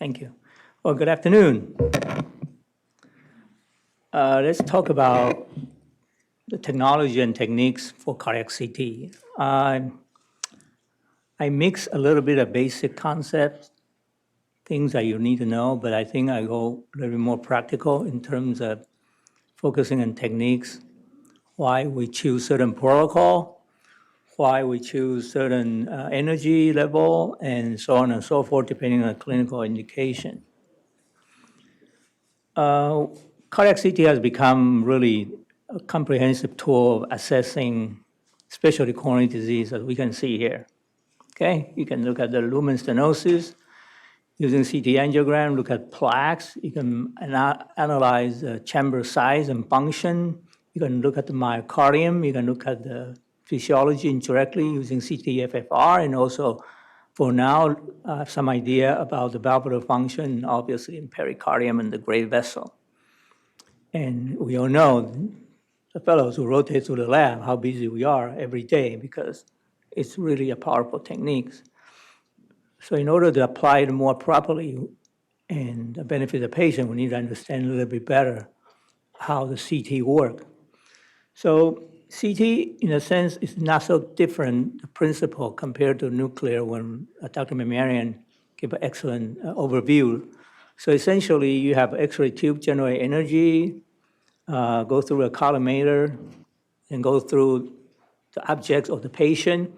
Thank you. Well, good afternoon. Let's talk about the technology and techniques for cardiac CT. I mix a little bit of basic concepts, things that you need to know, but I think I go a little bit more practical in terms of focusing on techniques, why we choose certain protocol, why we choose certain energy level, and so on and so forth, depending on the clinical indication. Cardiac CT has become really a comprehensive tool of assessing especially coronary disease, as we can see here. Okay, you can look at the lumen stenosis using CT angiogram, look at plaques. You can analyze the chamber size and function. You can look at the myocardium. You can look at the physiology indirectly using CT-FFR, and also, for now, some idea about the valvular function, obviously in pericardium and the great vessel. And we all know, the fellows who rotate through the lab, how busy we are every day, because it's really a powerful technique. So in order to apply it more properly and benefit the patient, we need to understand a little bit better how the CT works. So CT, in a sense, is not so different, the principle, compared to nuclear, when Dr. Memarian gave an excellent overview. So essentially, you have X-ray tube generate energy, go through a collimator, and go through the objects of the patient,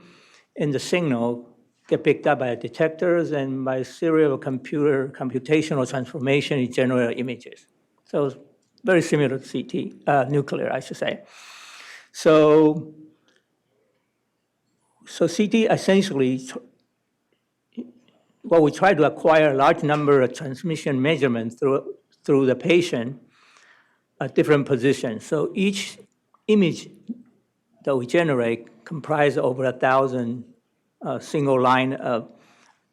and the signal get picked up by detectors, and by serial computational transformation, it generates images. So it's very similar to CT, nuclear, I should say. So CT essentially, well, we try to acquire a large number of transmission measurements through the patient at different positions. So each image that we generate comprises over 1,000 single line of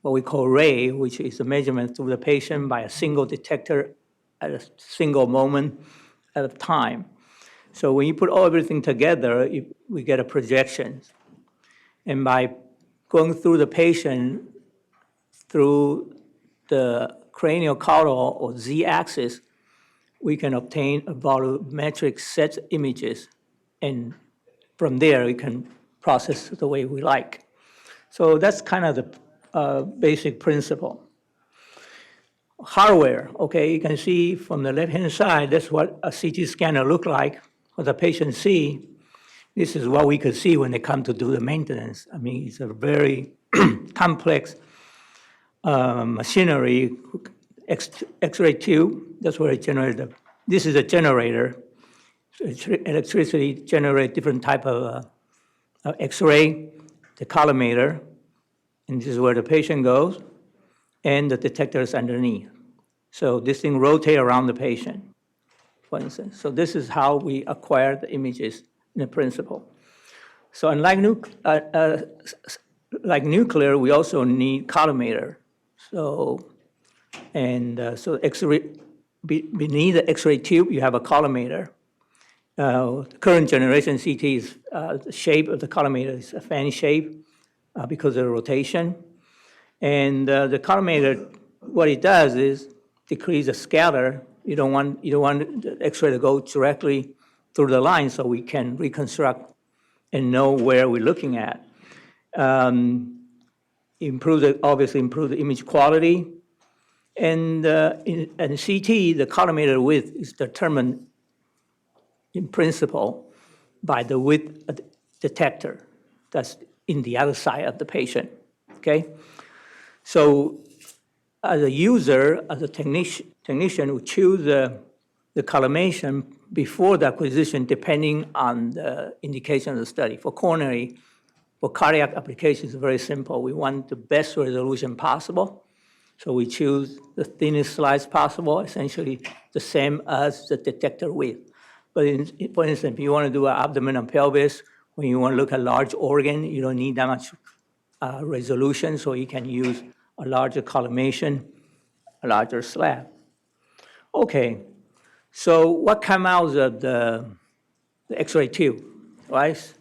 what we call ray, which is a measurement through the patient by a single detector at a single moment at a time. So when you put everything together, we get a projection. And by going through the patient through the cranial caudal or z-axis, we can obtain a volumetric set of images. And from there, we can process the way we like. So that's kind of the basic principle. Hardware, okay, you can see from the left-hand side, that's what a CT scanner looks like, what the patient see. This is what we could see when they come to do the maintenance. I mean, it's a very complex machinery, X-ray tube, that's where it generated. This is a generator. So electricity generates different type of X-ray, the collimator, and this is where the patient goes, and the detector is underneath. So this thing rotates around the patient, for instance. So this is how we acquire the images in principle. So unlike like nuclear, we also need collimator. So X-ray, beneath the X-ray tube, you have a collimator. The current generation CT is the shape of the collimator is a fan shape because of the rotation. And the collimator, what it does is decrease the scatter. You don't want the X-ray to go directly through the line, so we can reconstruct and know where we're looking at. Obviously improve the image quality. And in CT, the collimator width is determined in principle by the width of the detector that's in the other side of the patient, okay? So as a user, as a technician, we choose the collimation before the acquisition, depending on the indication of the study. For coronary, for cardiac applications, it's very simple. We want the best resolution possible. So we choose the thinnest slice possible, essentially the same as the detector width. But for instance, if you want to do an abdomen and pelvis, when you want to look at large organ, you don't need that much resolution, so you can use a larger collimation, a larger slab. Okay, so what comes out of the X-ray tube, right?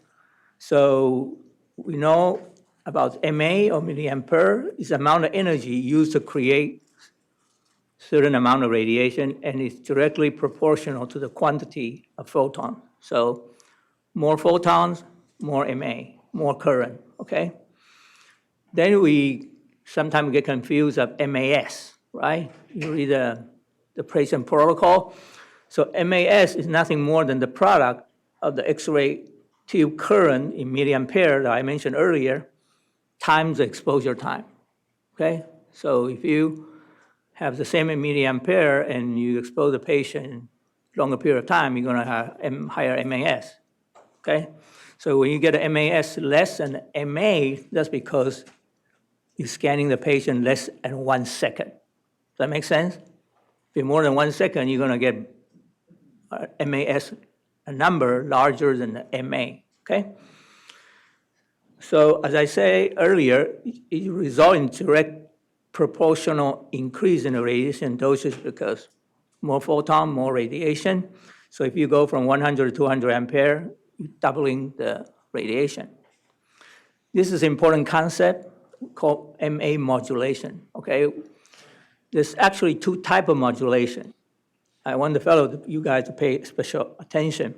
So we know about MA or milliampere is the amount of energy used to create certain amount of radiation, and it's directly proportional to the quantity of photon. So more photons, more MA, more current, okay? Then we sometimes get confused of MAS, right? You read the patient protocol. So MAS is nothing more than the product of the X-ray tube current in milliampere that I mentioned earlier, times the exposure time, okay? So if you have the same milliampere and you expose the patient longer period of time, you're gonna have higher MAS, okay? So when you get an MAS less than MA, that's because you're scanning the patient less than 1 second. Does that make sense? If you're more than 1 second, you're gonna get MAS, a number larger than the MA, okay? So as I say earlier, it results in direct proportional increase in the radiation dosage because more photon, more radiation. So if you go from 100 to 200 ampere, you're doubling the radiation. This is an important concept called MA modulation, okay? There's actually two types of modulation. I want you guys to pay special attention.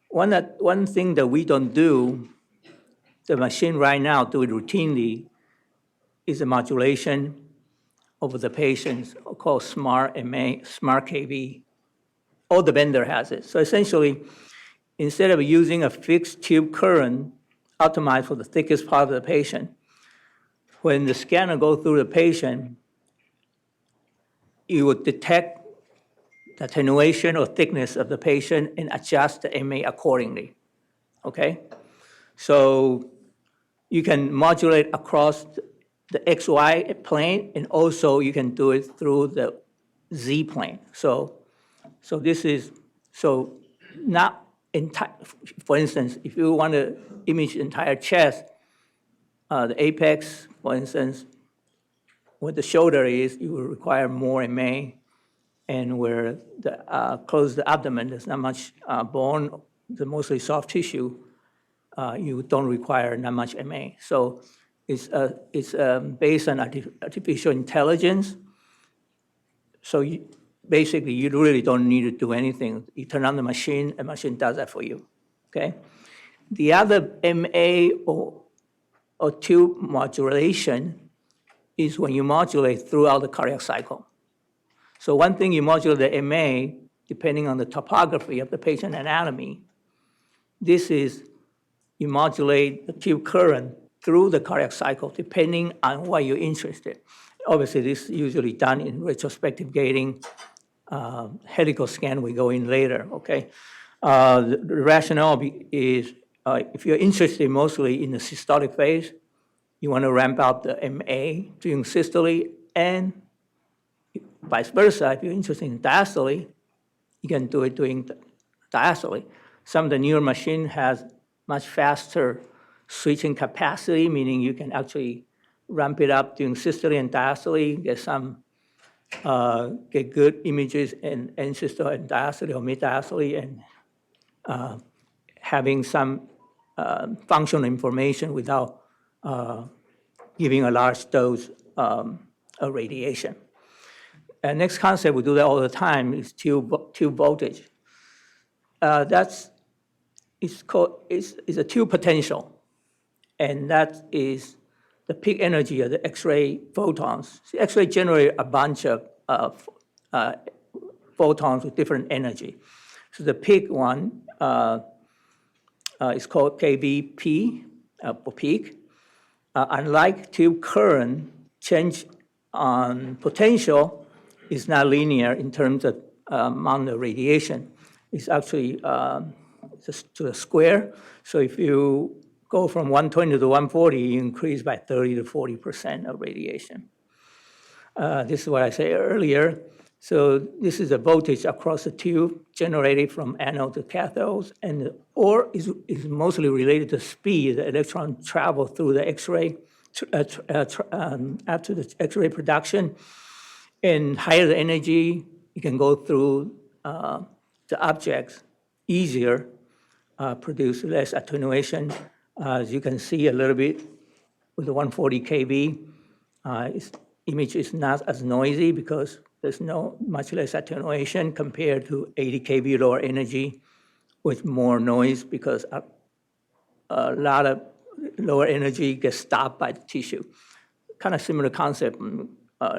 One thing that we don't do, the machine right now do it routinely, is a modulation of the patients called Smart MA, Smart KB. All the vendor has it. So essentially, instead of using a fixed tube current optimized for the thickest part of the patient, when the scanner goes through the patient, you would detect the attenuation or thickness of the patient and adjust the MA accordingly, okay? So you can modulate across the XY plane, and also you can do it through the Z plane. So this is, so not entire, for instance, if you want to image the entire chest, the apex, for instance, where the shoulder is, you will require more MA, and where the close the abdomen, there's not much bone, the mostly soft tissue, you don't require that much MA. So it's based on artificial intelligence. So basically, you really don't need to do anything. You turn on the machine does that for you, okay? The other MA or tube modulation is when you modulate throughout the cardiac cycle. So one thing you modulate the MA, depending on the topography of the patient anatomy, this is you modulate the tube current through the cardiac cycle, depending on what you're interested. Obviously, this is usually done in retrospective gating. Helical scan, we go in later, okay? The rationale is if you're interested mostly in the systolic phase, you want to ramp up the MA during systole, and vice versa. If you're interested in diastole, you can do it during diastole. Some of the newer machine has much faster switching capacity, meaning you can actually ramp it up during systole and diastole, get good images in systole and diastole or mid-diastole, and having some functional information without giving a large dose of radiation. And next concept, we do that all the time, is tube voltage. It's a tube potential, and that is the peak energy of the X-ray photons. So X-ray generate a bunch of photons with different energy. So the peak one is called KVP, for peak. Unlike tube current, change on potential is not linear in terms of amount of radiation. It's actually just to the square. So if you go from 120 to 140, you increase by 30 to 40% of radiation. This is what I said earlier. So this is the voltage across the tube generated from anode to cathodes, and or is mostly related to speed. The electron travel through the X-ray after the X-ray production. And higher the energy, you can go through the objects easier, produce less attenuation. As you can see a little bit with the 140 kV, image is not as noisy because There's much less attenuation compared to 80 kV lower energy with more noise because a lot of lower energy gets stopped by the tissue. Kind of similar concept in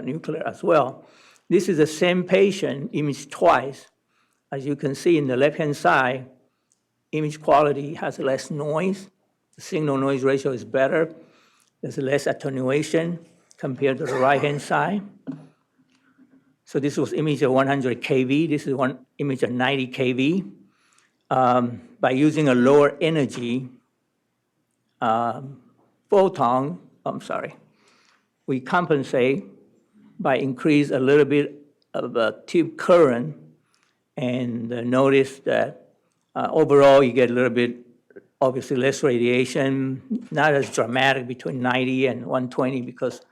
nuclear as well. This is the same patient imaged twice. As you can see in the left-hand side, image quality has less noise. The signal-noise ratio is better. There's less attenuation compared to the right-hand side. So this was image of 100 kV. This is one image of 90 kV. By using a lower energy photon, we compensate by increase a little bit of a tube current, and notice that overall you get a little bit, obviously less radiation, not as dramatic between 90 and 120 because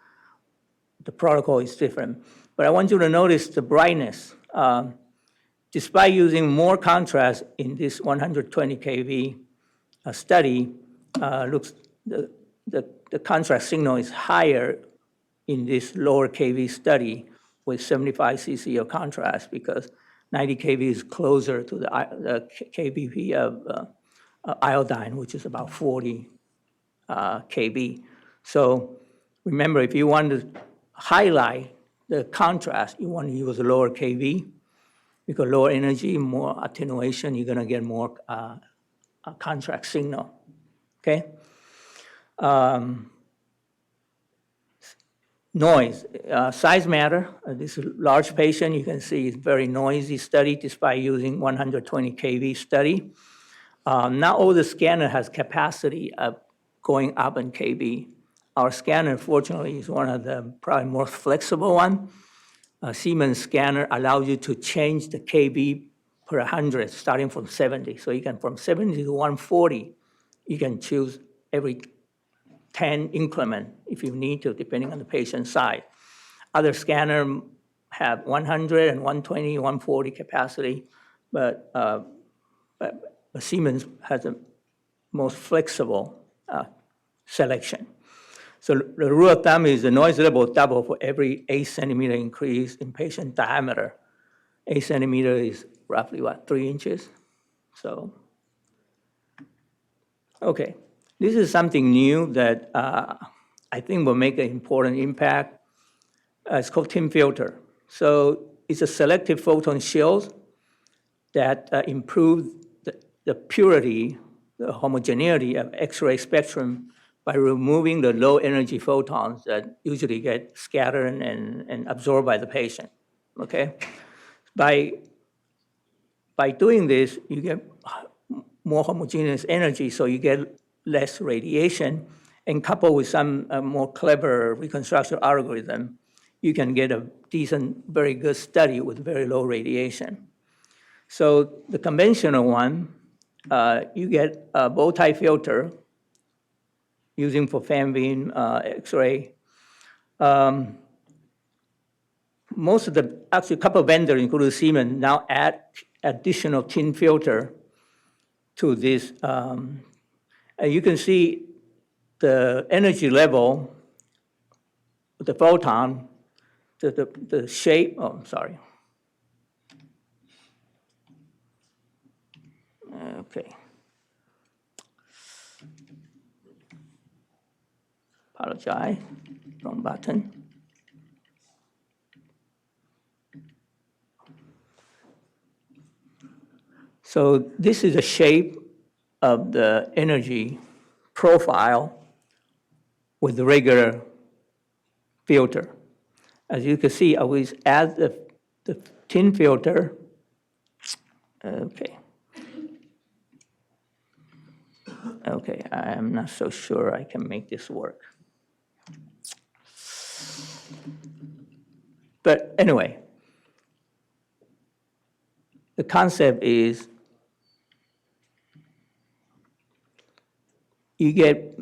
the protocol is different. But I want you to notice the brightness. Despite using more contrast in this 120 kV study, the contrast signal is higher in this lower kV study with 75 cc of contrast because 90 kV is closer to the kVp of iodine, which is about 40 kV. So remember, if you want to highlight the contrast, you want to use a lower kV because lower energy, more attenuation, you're going to get more contrast signal, okay? Noise, size matter. This large patient, you can see it's very noisy study despite using 120 kV study. Not all the scanner has capacity of going up in kV. Our scanner, fortunately, is one of the probably more flexible one. Siemens scanner allows you to change the kV per 100 starting from 70. So you can, from 70 to 140, you can choose every 10 increment if you need to, depending on the patient size. Other scanner have 100 and 120, 140 capacity, but Siemens has the most flexible selection. So the rule of thumb is the noise level double for every 8 centimeter increase in patient diameter. 8 centimeter is roughly, what, 3 inches? So, okay. This is something new that I think will make an important impact. It's called thin filter. So it's a selective photon shield that improves the purity, the homogeneity of X-ray spectrum by removing the low energy photons that usually get scattered and absorbed by the patient, okay? By doing this, you get more homogeneous energy, so you get less radiation, and coupled with some more clever reconstruction algorithm, you can get a decent, very good study with very low radiation. So the conventional one, you get a bow tie filter using for fan beam X-ray. Most of the, actually a couple of vendors, including Siemens, now add additional thin filter to this. And you can see the energy level, the photon, the shape, oh, I'm sorry. Okay. Apologize, wrong button. So this is the shape of the energy profile with the regular filter. As you can see, I always add the thin filter. Okay. Okay, I'm not so sure I can make this work. But anyway, the concept is you get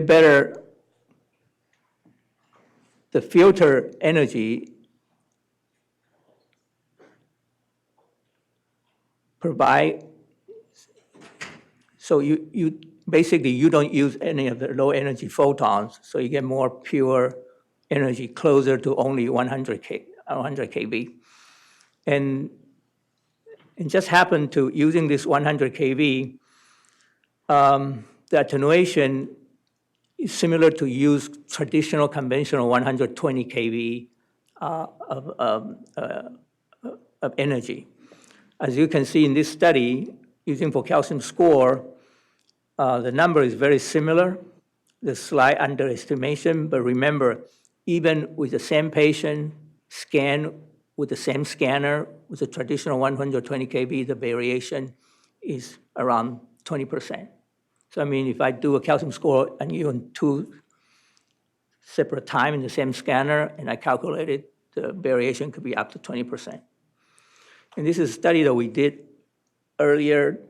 better, the filter energy provide, so you basically you don't use any of the low energy photons, so you get more pure energy closer to only 100 100 kV. And it just happened to, using this 100 kV, the attenuation is similar to use traditional conventional 120 kV of energy. As you can see in this study, using for calcium score, the number is very similar. The slight underestimation, but remember, even with the same patient scan with the same scanner with a traditional 120 kV, the variation is around 20%. So I mean, if I do a calcium score and you on 2 separate times in the same scanner and I calculate it, the variation could be up to 20%. And this is a study that we did earlier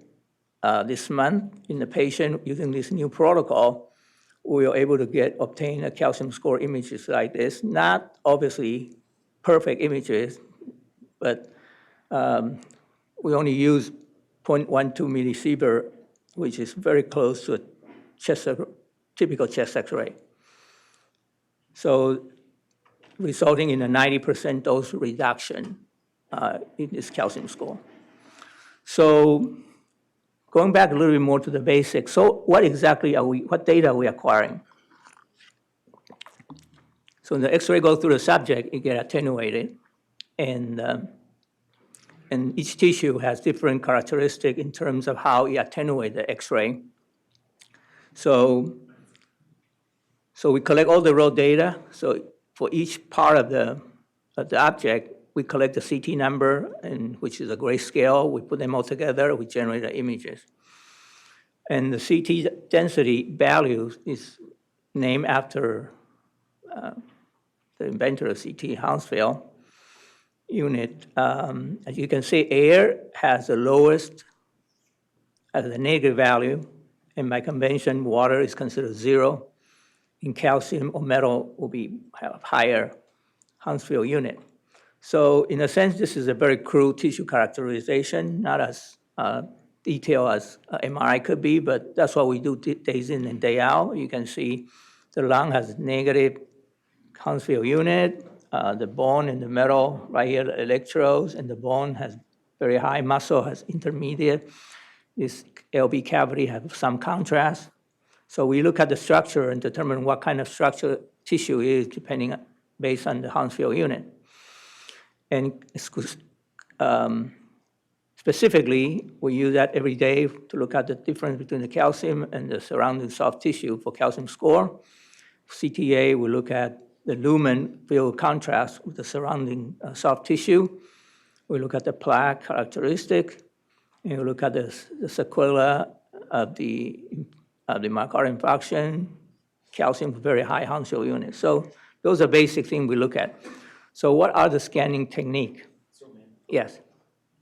this month in the patient using this new protocol. We were able to obtain a calcium score images like this, not obviously perfect images, but we only use 0.12 millisievert, which is very close to a typical chest X-ray. So resulting in a 90% dose reduction in this calcium score. So going back a little bit more to the basics, so what data are we acquiring? So when the X-ray goes through the subject, it gets attenuated, and each tissue has different characteristics in terms of how it attenuates the X-ray. So we collect all the raw data. So for each part of the object, we collect the CT number, which is a grayscale. We put them all together. We generate the images. And the CT density value is named after the inventor of CT, Hounsfield unit. As you can see, air has the lowest, as a negative value, and by convention, water is considered 0. In calcium or metal will have higher Hounsfield unit. So in a sense, this is a very crude tissue characterization, not as detailed as MRI could be, but that's what we do days in and day out. You can see the lung has negative Hounsfield unit, the bone and the metal, right here, the electrodes, and the bone has very high, muscle has intermediate. This LB cavity has some contrast. So we look at the structure and determine what kind of structure tissue is based on the Hounsfield unit. And specifically, we use that every day to look at the difference between the calcium and the surrounding soft tissue for calcium score. CTA, we look at the lumen field contrast with the surrounding soft tissue. We look at the plaque characteristic, and we look at the sequela of the myocardial infarction, calcium very high Hounsfield unit. So those are basic things we look at. So what are the scanning technique? So, man, yes.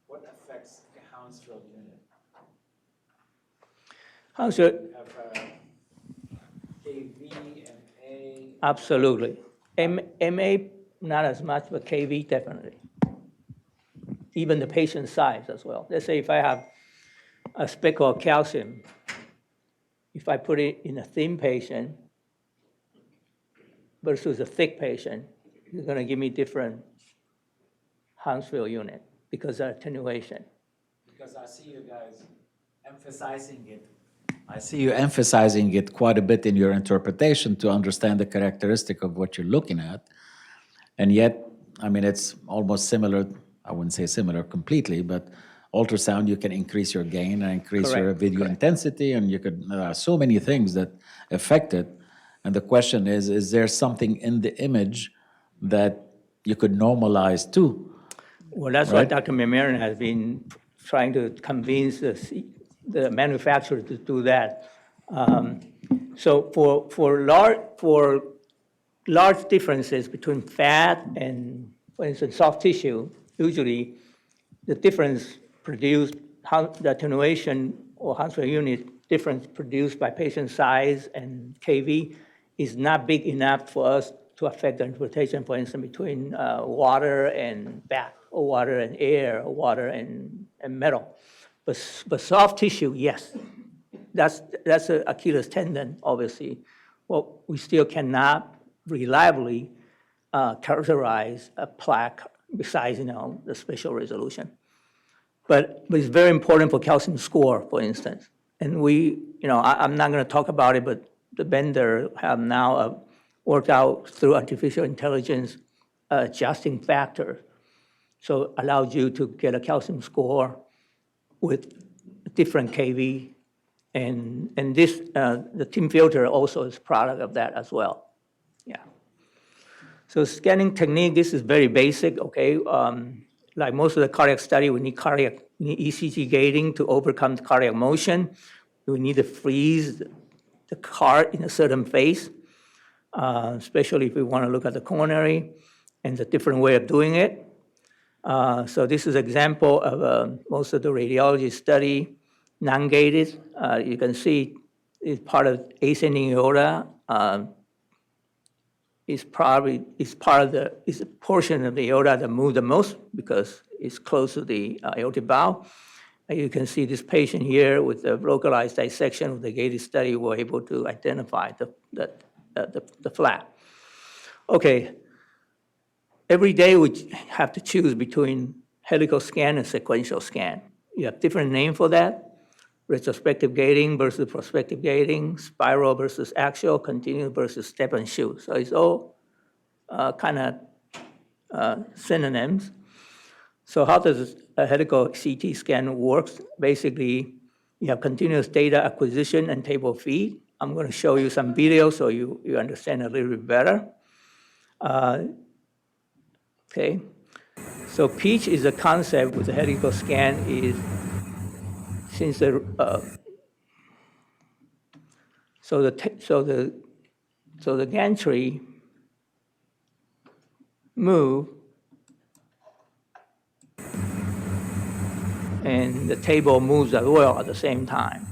What affects the Hounsfield unit? Hounsfield. You have KV and A. Absolutely. MA, not as much, but KV, definitely. Even the patient size as well. Let's say if I have a speck of calcium, if I put it in a thin patient versus a thick patient, it's going to give me different Hounsfield unit because of attenuation. Because I see you guys emphasizing it. I see you emphasizing it quite a bit in your interpretation to understand the characteristic of what you're looking at. And yet, I mean, it's almost similar. I wouldn't say similar completely, but ultrasound, you can increase your gain and increase your video intensity, and you could, so many things that affect it. And the question is there something in the image that you could normalize too? Well, that's what Dr. Memiran has been trying to convince the manufacturer to do that. So for large differences between fat and, for instance, soft tissue, usually the difference produced, the attenuation or Hounsfield unit difference produced by patient size and KV is not big enough for us to affect the interpretation, for instance, between water and fat, or water and air, or water and metal. But soft tissue, yes. That's an Achilles tendon, obviously. Well, we still cannot reliably characterize a plaque besides, the spatial resolution. But it's very important for calcium score, for instance. And I'm not going to talk about it, but the vendor have now worked out through artificial intelligence adjusting factor. So allows you to get a calcium score with different KV. And this, the TIM filter also is product of that as well. Yeah. So scanning technique, this is very basic, okay? Like most of the cardiac study, we need ECG gating to overcome the cardiac motion. We need to freeze the heart in a certain phase, especially if we want to look at the coronary and the different way of doing it. So this is an example of most of the radiology study, non-gated. You can see it's part of ascending aorta. Is a portion of the aorta that moves the most because it's close to the aortic valve. You can see this patient here with the localized dissection of the gated study were able to identify the flap. Okay, every day we have to choose between helical scan and sequential scan. You have different name for that. Retrospective gating versus prospective gating, spiral versus axial, continuous versus step and shoot. So it's all kind of synonyms. So how does a helical CT scan works? Basically, you have continuous data acquisition and table feed. I'm going to show you some video so you understand a little bit better. Okay. So pitch is a concept with the helical scan is since the so the gantry move and the table moves as well at the same time.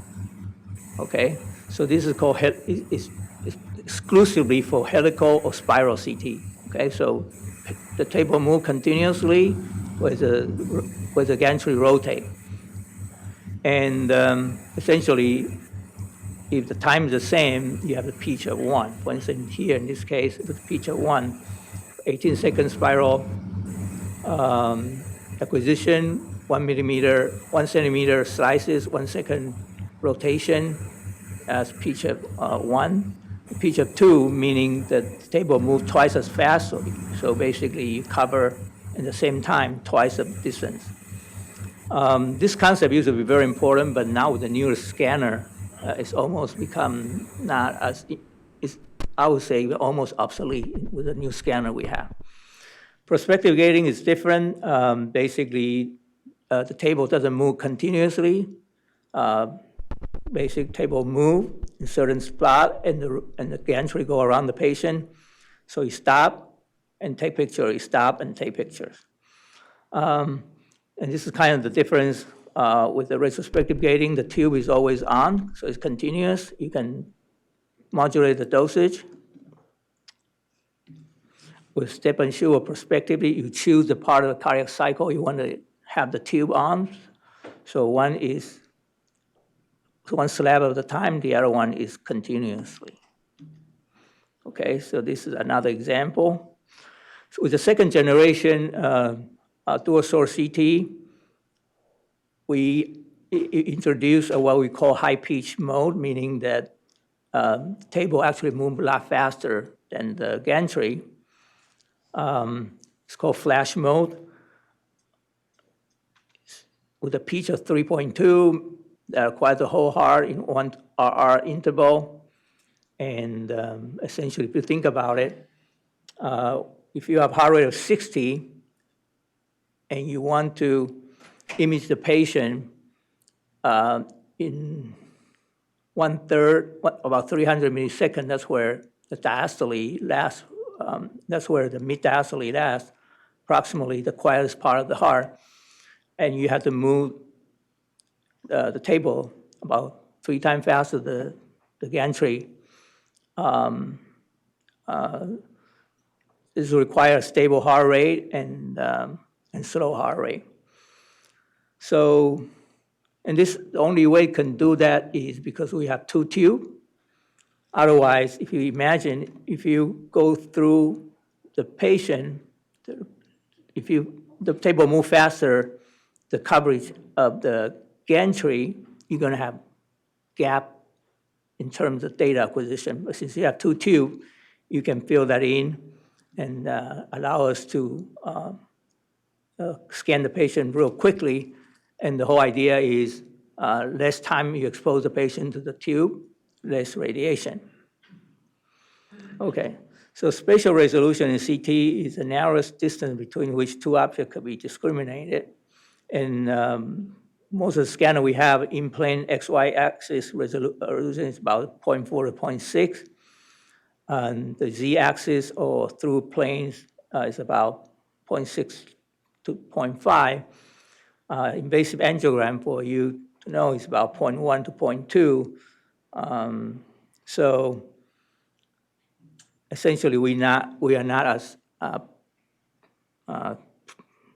Okay, so this is called is exclusively for helical or spiral CT. Okay, so the table move continuously with the gantry rotate. And essentially, if the time is the same, you have a pitch of 1. For instance, here in this case, with a pitch of 1, 18-second spiral acquisition, 1 centimeter slices, 1 second rotation as pitch of 1. Pitch of 2, meaning that the table moves twice as fast, so basically you cover in the same time twice the distance. This concept used to be very important, but now with the newest scanner, it's almost become not as, I would say, almost obsolete with the new scanner we have. Prospective gating is different. Basically, the table doesn't move continuously. Basic table move in certain spot, and the gantry go around the patient. So you stop and take picture, you stop and take pictures. And this is kind of the difference with the retrospective gating. The tube is always on, so it's continuous. You can modulate the dosage. With step and shoot or prospectively, you choose the part of the cardiac cycle you want to have the tube on. So one is one slab at a time, the other one is continuously. Okay, so this is another example. So with the second generation dual source CT, we introduce what we call high pitch mode, meaning that table actually moves a lot faster than the gantry. It's called flash mode. With a pitch of 3.2, that requires the whole heart in 1 RR interval. And essentially, if you think about it, if you have heart rate of 60 and you want to image the patient in 1/3, about 300 milliseconds, that's where the diastole lasts. That's where the mid-diastole lasts, approximately the quietest part of the heart. And you have to move the table about 3 times faster than the gantry. This requires stable heart rate and slow heart rate. So, and the only way it can do that is because we have 2 tubes. Otherwise, if you imagine, if you go through the patient, if the table move faster, the coverage of the gantry, you're going to have gap in terms of data acquisition. But since you have two tubes, you can fill that in and allow us to scan the patient real quickly. And the whole idea is less time you expose the patient to the tube, less radiation. Okay, so spatial resolution in CT is the narrowest distance between which two objects could be discriminated. And most of the scanner we have in plane XY axis resolution is about 0.4 to 0.6. And the Z axis or through planes is about 0.6 to 0.5. Invasive angiogram, for you to know, is about 0.1 to 0.2. So essentially, we are not as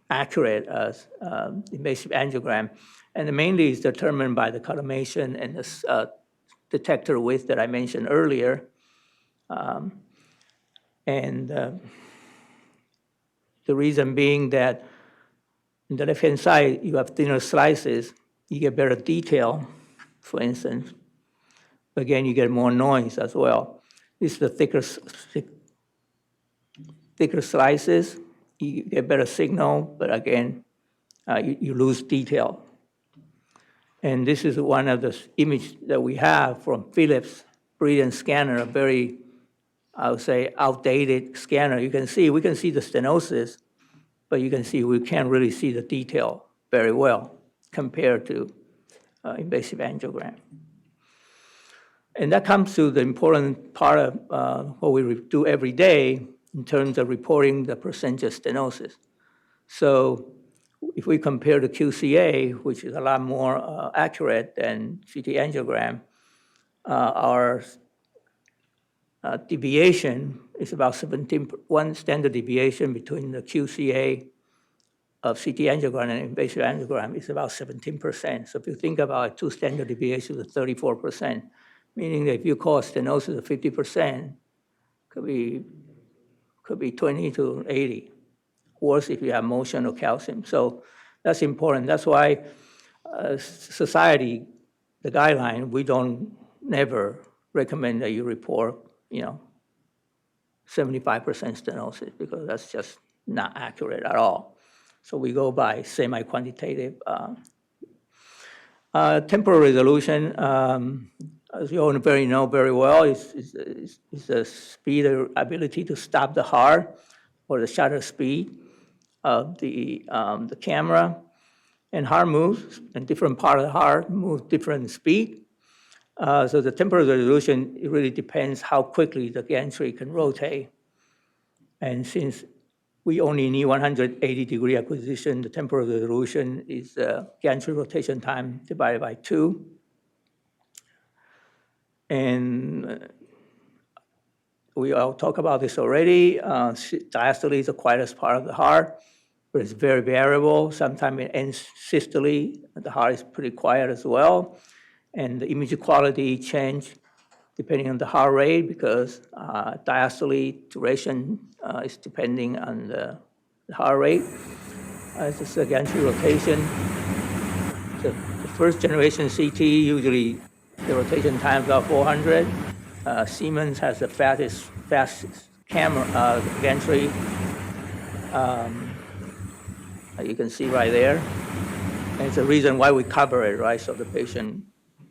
accurate as invasive angiogram. And mainly is determined by the collimation and the detector width that I mentioned earlier. The reason being that on the left-hand side, you have thinner slices, you get better detail, for instance. Again, you get more noise as well. This is the thicker slices, you get better signal, but again, you lose detail. And this is one of the images that we have from Philips Brilliant scanner, a very, I would say, outdated scanner. We can see the stenosis, but you can see we can't really see the detail very well compared to invasive angiogram. And that comes to the important part of what we do every day in terms of reporting the percentage of stenosis. So if we compare the QCA, which is a lot more accurate than CT angiogram, our deviation is about 17, one standard deviation between the QCA of CT angiogram and invasive angiogram is about 17%. So if you think about two standard deviations of 34%, meaning that if you call stenosis of 50%, could be 20 to 80. Worse if you have motion or calcium. So that's important. That's why society, the guideline, we don't never recommend that you report, 75% stenosis, because that's just not accurate at all. So we go by semi-quantitative. Temporal resolution, as you all know very well, is the speed or ability to stop the heart or the shutter speed of the camera. And heart moves, and different part of the heart moves different speed. So the temporal resolution, it really depends how quickly the gantry can rotate. And since we only need 180-degree acquisition, the temporal resolution is gantry rotation time divided by 2. And we all talk about this already. Diastole is the quietest part of the heart, but it's very variable. Sometimes it ends systole. The heart is pretty quiet as well. And the image quality change depending on the heart rate, because diastole duration is depending on the heart rate. This is a gantry rotation. So the first generation CT, usually the rotation time is about 400. Siemens has the fastest camera gantry. You can see right there. And it's the reason why we cover it, right? So the patient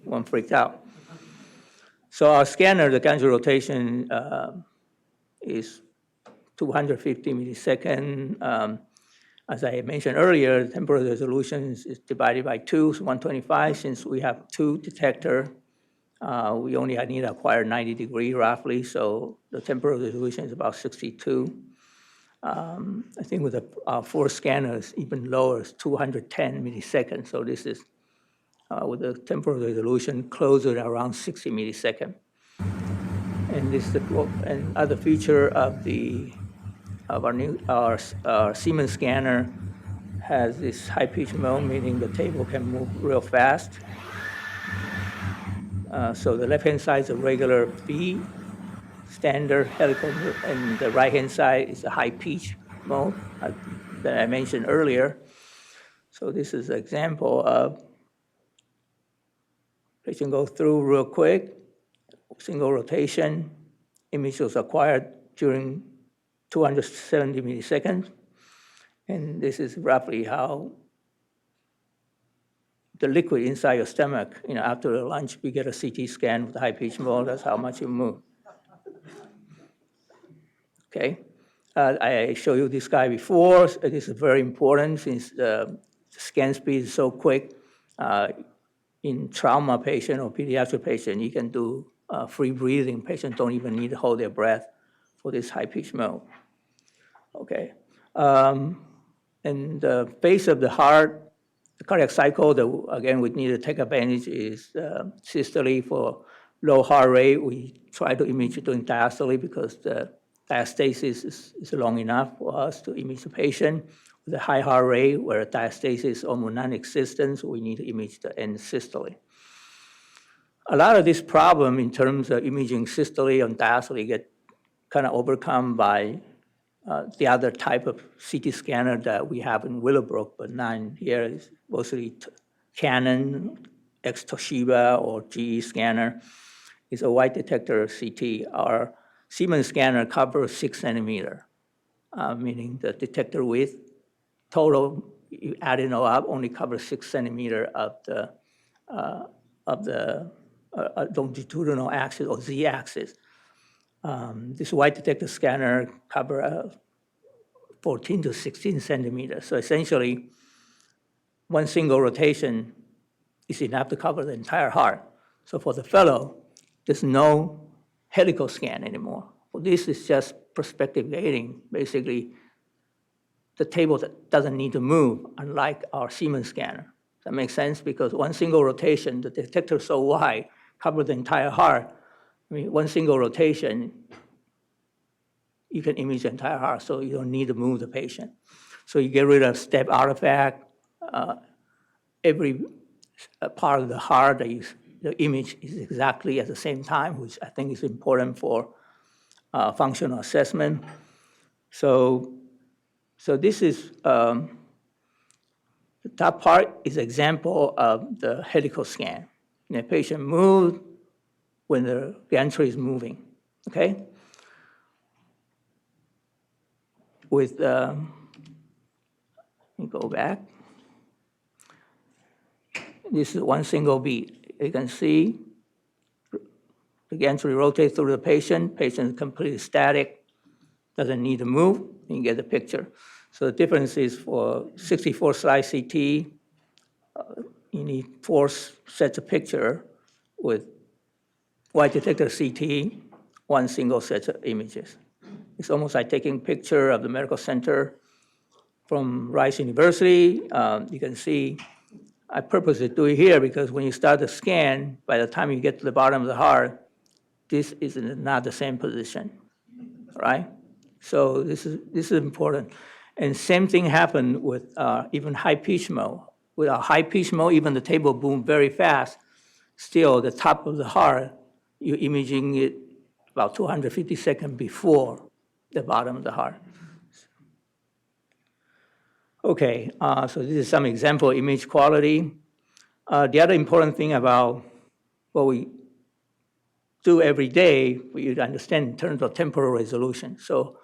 won't freak out. So our scanner, the gantry rotation is 250 milliseconds. As I mentioned earlier, the temporal resolution is divided by 2, so 125. Since we have 2 detectors, we only need to acquire 90 degrees roughly, so the temporal resolution is about 62. I think with our 4 scanners, even lower, is 210 milliseconds. So this is with the temporal resolution closer to around 60 milliseconds. And this is and other feature of our Siemens scanner has this high pitch mode, meaning the table can move real fast. So the left-hand side is a regular feed. standard helical, and the right-hand side is the high pitch mode that I mentioned earlier. So this is an example of patient go through real quick, single rotation, image was acquired during 270 milliseconds. And this is roughly how the liquid inside your stomach, after the lunch, we get a CT scan with high pitch mode, that's how much you move. Okay, I showed you this guy before. This is very important since the scan speed is so quick. In trauma patient or pediatric patient, you can do free breathing. Patients don't even need to hold their breath for this high pitch mode. Okay, and the base of the heart, the cardiac cycle that, again, we need to take advantage is systole for low heart rate. We try to image during diastole because the diastasis is long enough for us to image the patient. With a high heart rate, where diastasis is almost non-existent, so we need to image the end systole. A lot of this problem in terms of imaging systole and diastole get kind of overcome by the other type of CT scanner that we have in Willowbrook, but not in here. Is mostly Canon, ex-Toshiba, or GE scanner. It's a white detector CT. Our Siemens scanner covers 6 centimeter, meaning the detector width total, you add it all up, only covers 6 centimeter of the longitudinal axis or z-axis. This white detector scanner cover 14 to 16 centimeters. So essentially, one single rotation is enough to cover the entire heart. So for the fellow, there's no helical scan anymore. Well, this is just prospective gating, basically the table that doesn't need to move, unlike our Siemens scanner. Does that make sense? Because one single rotation, the detector is so wide, cover the entire heart. I mean, one single rotation, you can image the entire heart, so you don't need to move the patient. So you get rid of step artifact. Every part of the heart, the image is exactly at the same time, which I think is important for functional assessment. So this is, the top part is example of the helical scan. The patient moves when the gantry is moving, okay? With, let me go back. This is one single beat. You can see the gantry rotates through the patient is completely static, doesn't need to move, you get the picture. So the difference is for 64 slice CT, you need 4 sets of picture with white detector CT, 1 single set of images. It's almost like taking picture of the medical center from Rice University. You can see, I purposely do it here because when you start the scan, by the time you get to the bottom of the heart, this is not the same position, right? So this is important. And same thing happened with even high pitch mode. With a high pitch mode, even the table boom very fast, still the top of the heart, you're imaging it about 250 seconds before the bottom of the heart. Okay, so this is some example image quality. The other important thing about what we do every day, for you to understand in terms of temporal resolution. So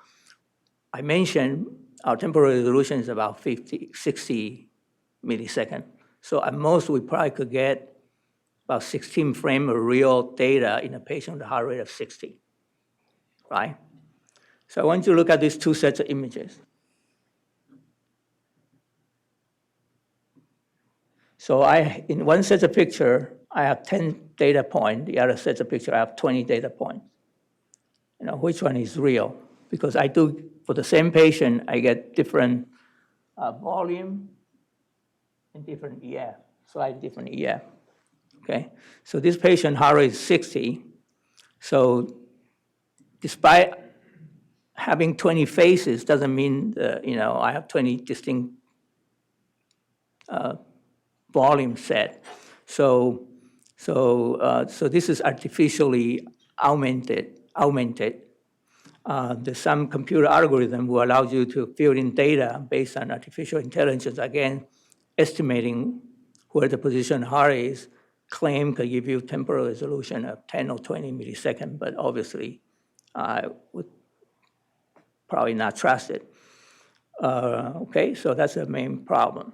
I mentioned our temporal resolution is about 60 milliseconds. So at most, we probably could get about 16 frames of real data in a patient with a heart rate of 60, right? So I want you to look at these 2 sets of images. So in one set of picture, I have 10 data points. The other set of picture, I have 20 data points. You know, which one is real? Because I do, for the same patient, I get different volume and different EF, slightly different EF, okay? So this patient heart rate is 60. So despite having 20 faces doesn't mean, I have 20 distinct volume set. So this is artificially augmented augmented. There's some computer algorithm who allows you to fill in data based on artificial intelligence, again, estimating where the position of the heart is. Claim could give you temporal resolution of 10 or 20 milliseconds, but obviously I would probably not trust it. Okay, so that's the main problem.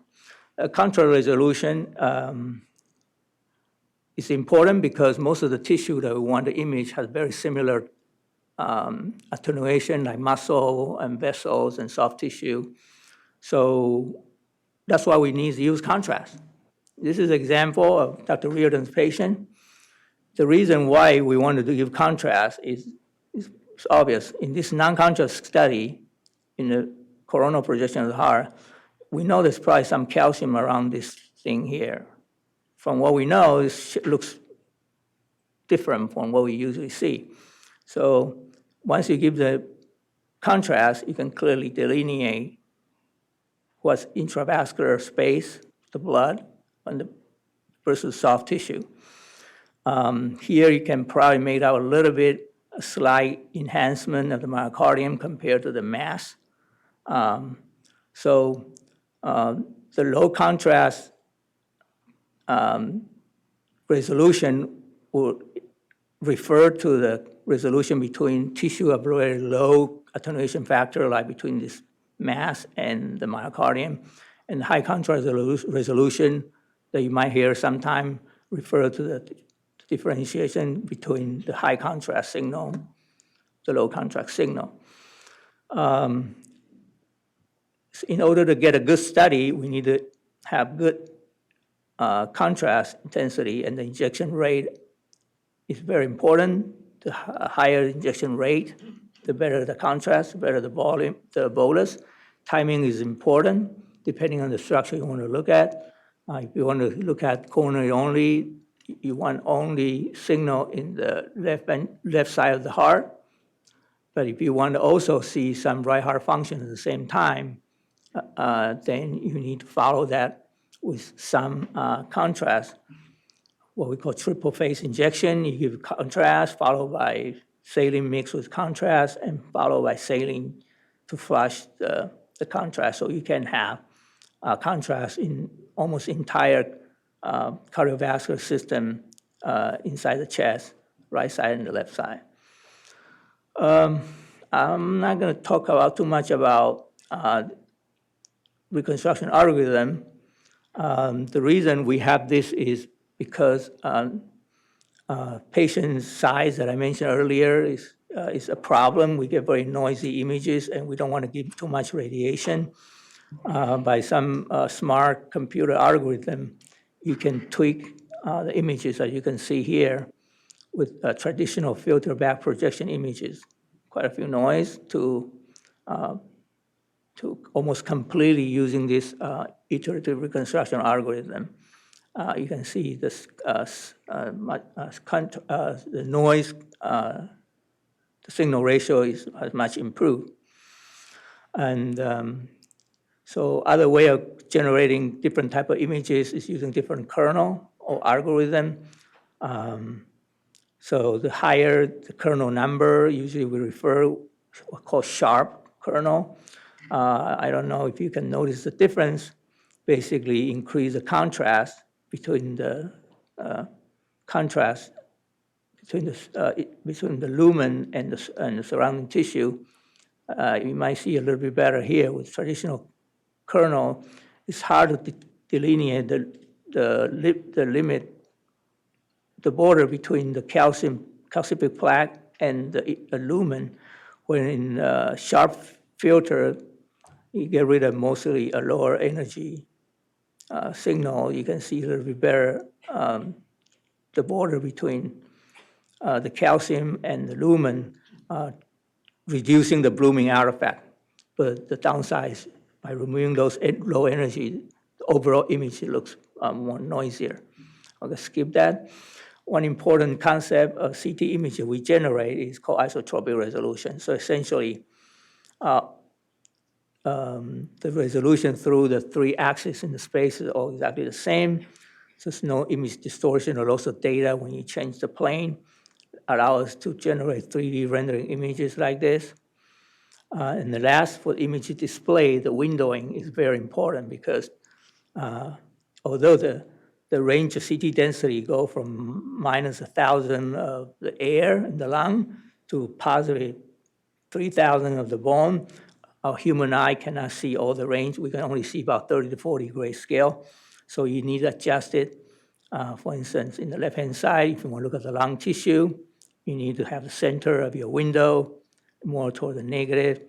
Control resolution is important because most of the tissue that we want to image has very similar attenuation, like muscle and vessels and soft tissue. So that's why we need to use contrast. This is an example of Dr. Reardon's patient. The reason why we wanted to give contrast is obvious. In this non-contrast study, in the coronal projection of the heart, we know there's probably some calcium around this thing here. From what we know, it looks different from what we usually see. So once you give the contrast, you can clearly delineate what's intravascular space, the blood, versus soft tissue. Here you can probably make out a little bit, a slight enhancement of the myocardium compared to the mass. So the low contrast resolution will refer to the resolution between tissue of very low attenuation factor, like between this mass and the myocardium, and high contrast resolution that you might hear sometime refer to the differentiation between the high contrast signal, the low contrast signal. In order to get a good study, we need to have good contrast intensity, and the injection rate is very important. The higher injection rate, the better the contrast, the better the volume, the bolus. Timing is important, depending on the structure you want to look at. If you want to look at coronary only, you want only signal in the left side of the heart. But if you want to also see some right heart function at the same time, then you need to follow that with some contrast, what we call triple phase injection. You give contrast, followed by saline mixed with contrast, and followed by saline to flush the contrast. So you can have contrast in almost entire cardiovascular system inside the chest, right side and the left side. I'm not going to talk about too much about reconstruction algorithm. The reason we have this is because patient size that I mentioned earlier is a problem. We get very noisy images, and we don't want to give too much radiation. By some smart computer algorithm, you can tweak the images, as you can see here, with traditional filter back projection images, quite a few noise, to almost completely using this iterative reconstruction algorithm. You can see this, the noise, the signal ratio has much improved. And so other way of generating different type of images is using different kernel or algorithm. So the higher the kernel number, usually we refer what's called sharp kernel. I don't know if you can notice the difference. Basically increase the contrast between the between the lumen and the surrounding tissue. You might see a little bit better here with traditional kernel. It's hard to delineate the limit, the border between the calcific plaque and the lumen. When in sharp filter, you get rid of mostly a lower energy signal. You can see a little bit better the border between the calcium and the lumen, reducing the blooming artifact. But the downside is by removing those low energy, the overall image looks more noisier. I'll just skip that. One important concept of CT image that we generate is called isotropic resolution. So essentially, the resolution through the three axes in the space is all exactly the same. So there's no image distortion or loss of data when you change the plane. allow us to generate 3D rendering images like this. And the last, for image display, the windowing is very important because although the range of CT density go from -1,000 of the air in the lung to positive 3,000 of the bone, our human eye cannot see all the range. We can only see about 30 to 40 grayscale. So you need to adjust it. For instance, in the left-hand side, if you want to look at the lung tissue, you need to have the center of your window more toward the negative.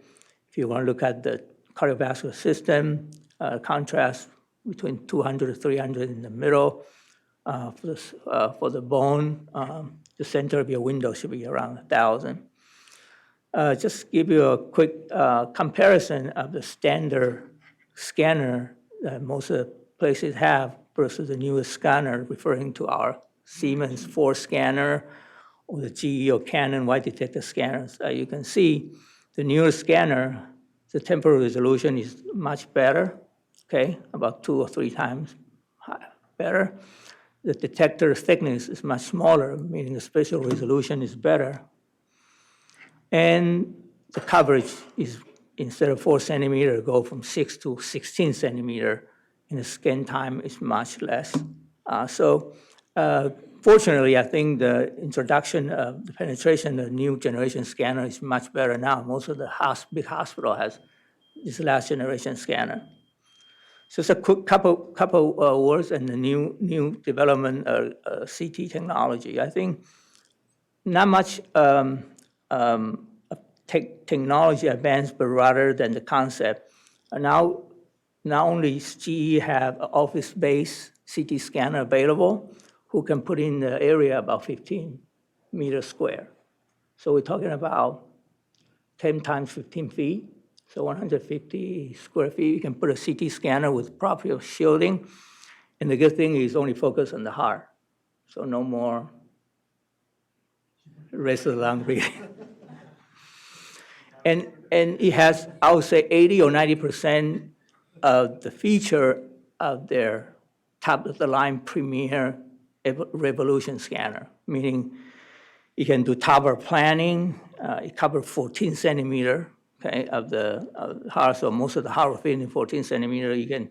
If you want to look at the cardiovascular system, contrast between 200 to 300 in the middle. For the bone, the center of your window should be around 1,000. Just give you a quick comparison of the standard scanner that most of the places have versus the newest scanner, referring to our Siemens 4 scanner or the GE or Canon white detector scanners. You can see the newer scanner, the temporal resolution is much better, okay, about 2 or 3 times better. The detector thickness is much smaller, meaning the spatial resolution is better. And the coverage is, instead of 4 centimeter, go from 6 to 16 centimeter, and the scan time is much less. Fortunately, I think the introduction of the penetration of the new generation scanner is much better now. Most of the big hospital has this last generation scanner. So it's a quick couple words and the new development of CT technology. I think not much technology advanced, but rather than the concept. Now, not only GE have an office-based CT scanner available, who can put in the area about 15 meters square. So we're talking about 10 times 15 feet, so 150 square feet. You can put a CT scanner with proper shielding, and the good thing is only focus on the heart, so no more rest of the lung breathing. And it has, I would say, 80 or 90% of the feature of their top-of-the-line premier revolution scanner, meaning you can do tower planning. It covers 14 centimeter, okay, of the heart, so most of the heart will fit in 14 centimeter. You can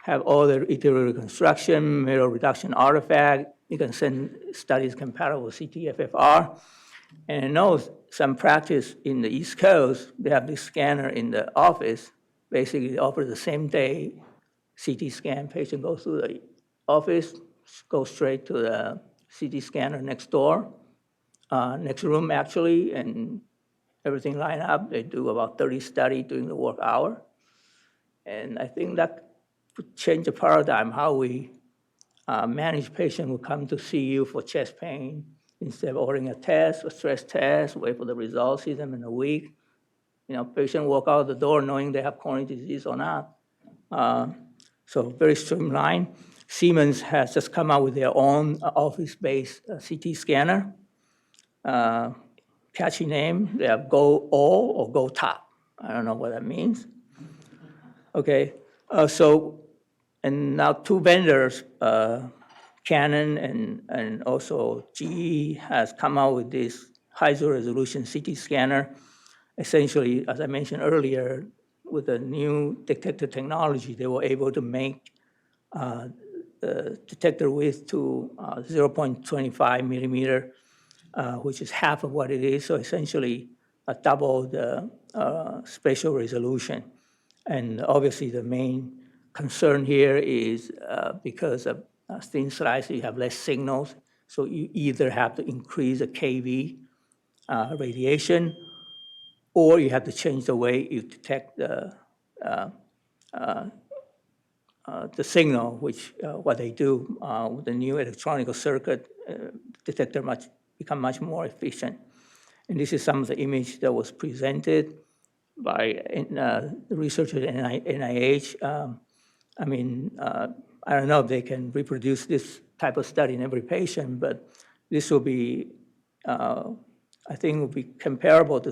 have all the arterial reconstruction, mineral reduction artifact. You can send studies compatible with CT-FFR. And I know some practice in the East Coast, they have this scanner in the office. Basically, they offer the same day CT scan. Patient goes through the office, go straight to the CT scanner next door, next room actually, and everything line up. They do about 30 studies during the work hour. And I think that could change the paradigm, how we manage patients who come to see you for chest pain. Instead of ordering a test, a stress test, wait for the results, see them in a week. You know, patient walk out the door knowing they have coronary disease or not. So very streamlined. Siemens has just come out with their own office-based CT scanner. Catchy name, they have Go All or Go Top. I don't know what that means. Okay, and now 2 vendors, Canon and also GE has come out with this hyzer resolution CT scanner. Essentially, as I mentioned earlier, with the new detector technology, they were able to make the detector width to 0.25 millimeter, which is half of what it is. So essentially, double the spatial resolution. And obviously, the main concern here is because of thin slice, you have less signals. So you either have to increase the KV radiation, or you have to change the way you detect the signal, which what they do with the new electronic circuit detector become much more efficient. And this is some of the image that was presented by the researchers at NIH. I don't know if they can reproduce this type of study in every patient, but this will be, I think, will be comparable to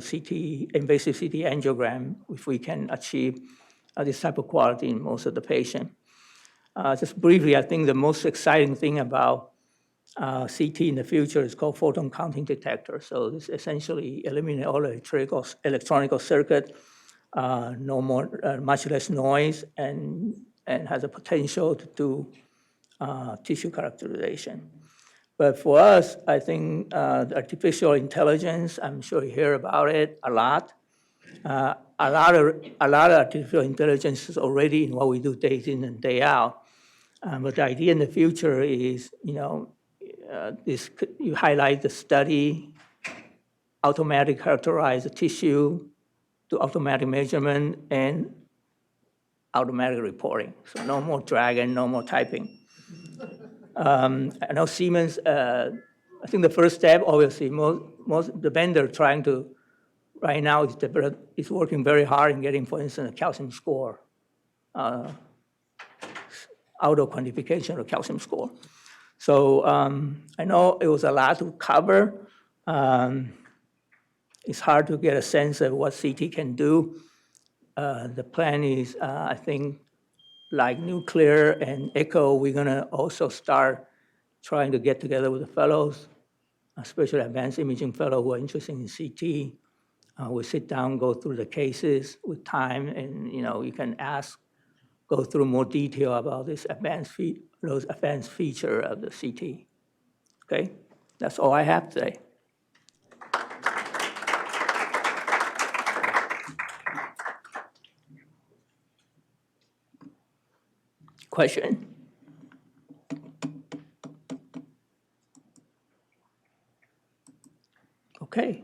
invasive CT angiogram if we can achieve this type of quality in most of the patients. Just briefly, I think the most exciting thing about CT in the future is called photon counting detector. So this essentially eliminates all electronic circuit, no more, much less noise, and has a potential to do tissue characterization. But for us, I think the artificial intelligence, I'm sure you hear about it a lot. A lot of artificial intelligence is already in what we do day in and day out. But the idea in the future is, you highlight the study, automatic characterize the tissue, do automatic measurement, and automatic reporting. So no more dragging, no more typing. I know Siemens, I think the first step, obviously, the vendor trying to, right now, is working very hard in getting, for instance, a calcium score, auto quantification of calcium score. So I know it was a lot to cover. It's hard to get a sense of what CT can do. The plan is, I think, like nuclear and echo, we're gonna also start trying to get together with the fellows, especially advanced imaging fellow who are interested in CT. We sit down, go through the cases with time, and you can go through more detail about those advanced feature of the CT. Okay, that's all I have today. Question? Okay.